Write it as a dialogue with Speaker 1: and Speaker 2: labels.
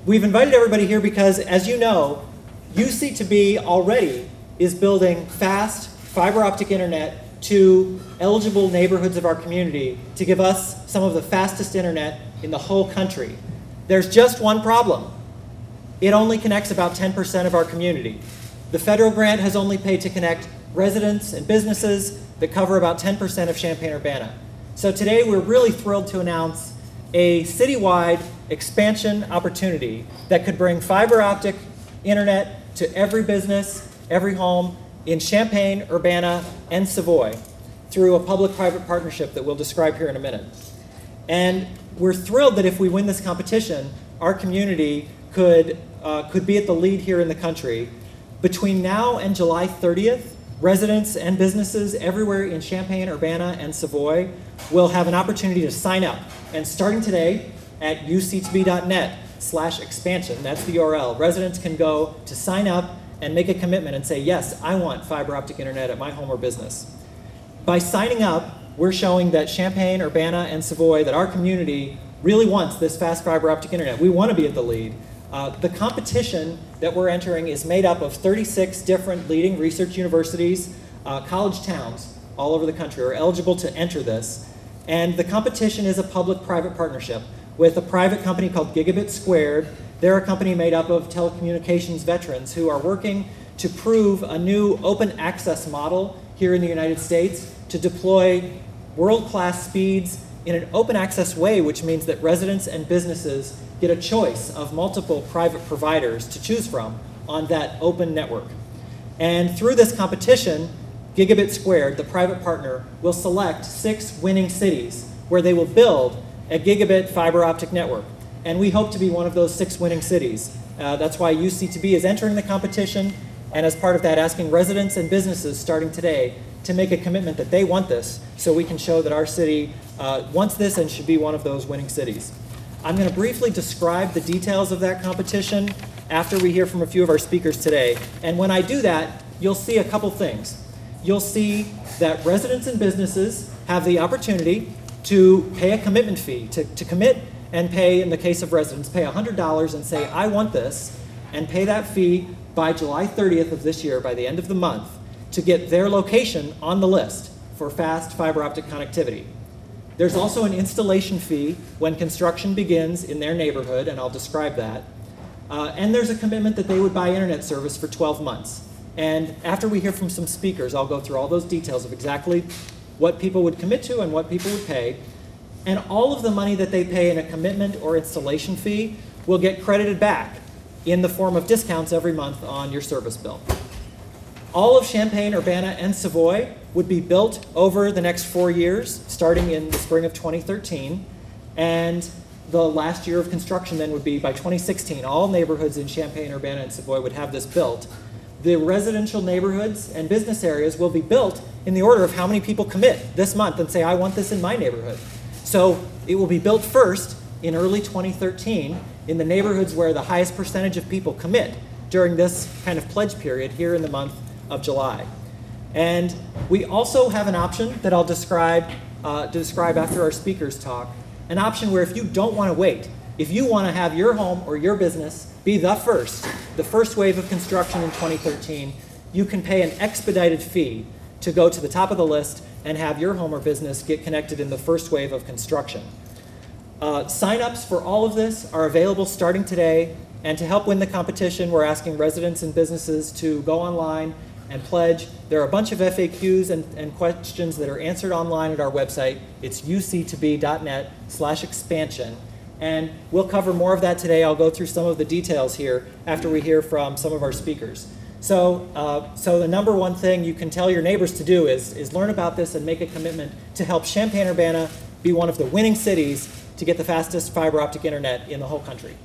Speaker 1: We've invited everybody here because, as you know, UC2B already is building fast fiber optic internet to eligible neighborhoods of our community to give us some of the fastest internet in the whole country. There's just one problem. It only connects about 10% of our community. The federal grant has only paid to connect residents and businesses that cover about 10% of Champaign-Urbana. So today we're really thrilled to announce a citywide expansion opportunity that could bring fiber optic internet to every business, every home in Champaign, Urbana, and Savoy through a public-private partnership that we'll describe here in a minute. And we're thrilled that if we win this competition, our community could be at the lead here in the country. Between now and July 30th, residents and businesses everywhere in Champaign, Urbana, and Savoy will have an opportunity to sign up. And starting today at uc2b.net/expansion, that's the URL, residents can go to sign up and make a commitment and say, yes, I want fiber optic internet at my home or business. By signing up, we're showing that Champaign, Urbana, and Savoy, that our community really wants this fast fiber optic internet. We want to be at the lead. The competition that we're entering is made up of 36 different leading research universities, college towns all over the country are eligible to enter this. And the competition is a public-private partnership with a private company called Gigabit Squared. They're a company made up of telecommunications veterans who are working to prove a new open access model here in the United States to deploy world-class speeds in an open access way, which means that residents and businesses get a choice of multiple private providers to choose from on that open network. And through this competition, Gigabit Squared, the private partner, will select 6 winning cities where they will build a gigabit fiber optic network. And we hope to be one of those 6 winning cities. That's why UC2B is entering the competition, and as part of that, asking residents and businesses starting today to make a commitment that they want this, so we can show that our city wants this and should be one of those winning cities. I'm going to briefly describe the details of that competition after we hear from a few of our speakers today. And when I do that, you'll see a couple things. You'll see that residents and businesses have the opportunity to pay a commitment fee, to commit and pay, in the case of residents, pay $100 and say, I want this, and pay that fee by July 30th of this year, by the end of the month, to get their location on the list for fast fiber optic connectivity. There's also an installation fee when construction begins in their neighborhood, and I'll describe that. And there's a commitment that they would buy internet service for 12 months. And after we hear from some speakers, I'll go through all those details of exactly what people would commit to and what people would pay. And all of the money that they pay in a commitment or installation fee will get credited back in the form of discounts every month on your service bill. All of Champaign, Urbana, and Savoy would be built over the next 4 years, starting in the spring of 2013. And the last year of construction then would be by 2016. All neighborhoods in Champaign, Urbana, and Savoy would have this built. The residential neighborhoods and business areas will be built in the order of how many people commit this month and say, I want this in my neighborhood. So it will be built first in early 2013 in the neighborhoods where the highest percentage of people commit during this kind of pledge period here in the month of July. And we also have an option that I'll describe after our speakers talk, an option where if you don't want to wait, if you want to have your home or your business be the first wave of construction in 2013, you can pay an expedited fee to go to the top of the list and have your home or business get connected in the first wave of construction. Sign-ups for all of this are available starting today, and to help win the competition, we're asking residents and businesses to go online and pledge. There are a bunch of FAQs and questions that are answered online at our website. It's uc2b.net/expansion. And we'll cover more of that today. I'll go through some of the details here after we hear from some of our speakers. So the number one thing you can tell your neighbors to do is learn about this and make a commitment to help Champaign-Urbana be one of the winning cities to get the fastest fiber optic internet in the whole country.